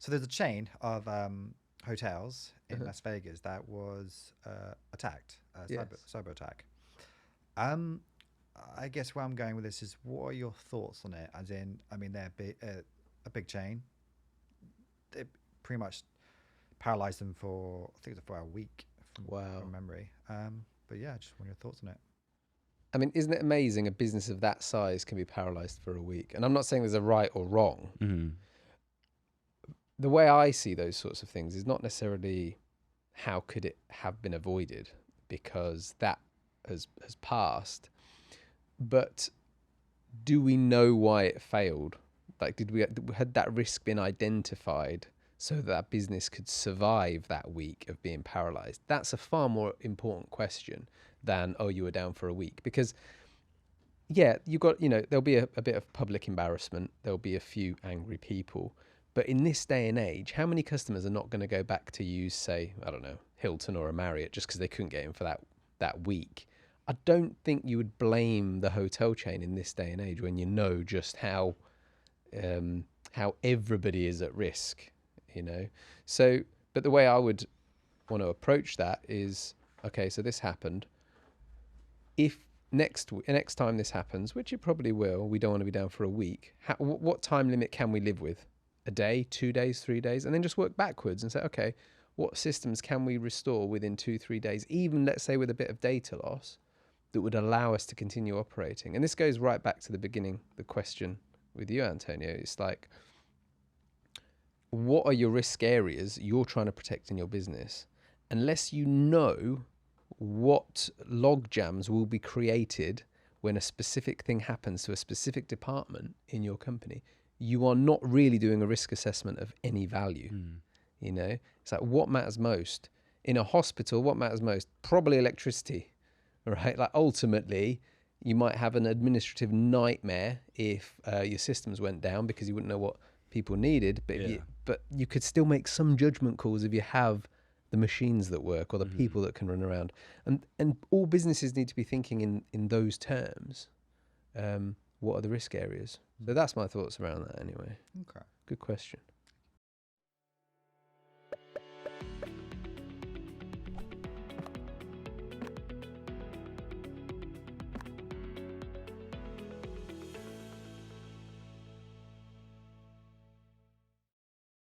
So there's a chain of hotels in Uh-huh. Las Vegas that was attacked, Yes. cyber attack. Um, I guess where I'm going with this is, what are your thoughts on it? As in, I mean, they're a big chain. They pretty much paralyzed them for, I think it was for a week from Wow. memory. But yeah, just want your thoughts on it. I mean, isn't it amazing a business of that size can be paralyzed for a week? And I'm not saying there's a right or wrong. Mm. The way I see those sorts of things is not necessarily how could it have been avoided, because that has passed, but do we know why it failed? Like, had that risk been identified so that business could survive that week of being paralyzed? That's a far more important question than, oh, you were down for a week. Because yeah, you got, there'll be a bit of public embarrassment, there'll be a few angry people, but in this day and age, how many customers are not going to go back to use, say, I don't know, Hilton or a Marriott, just because they couldn't get in for that week? I don't think you would blame the hotel chain in this day and age, when you know just how everybody is at risk, you know. So, but the way I would want to approach that is, okay, so this happened. If next time this happens, which it probably will, we don't want to be down for a week. What time limit can we live with? A day, 2 days, 3 days, and then just work backwards and say, okay, what systems can we restore within 2-3 days, even let's say with a bit of data loss, that would allow us to continue operating. And this goes right back to the beginning, the question with you, Antonio. It's like, what are your risk areas you're trying to protect in your business? Unless you know what log jams will be created when a specific thing happens to a specific department in your company, you are not really doing a risk assessment of any value. Mm. You know, it's like, what matters most in a hospital? What matters most? Probably electricity, right? Like, ultimately, you might have an administrative nightmare if your systems went down because you wouldn't know what people needed. But Yeah. but you could still make some judgment calls if you have the machines that work or the Mm-hmm. people that can run around. And all businesses need to be thinking in those terms. What are the risk areas? So that's my thoughts around that anyway. Okay. Good question.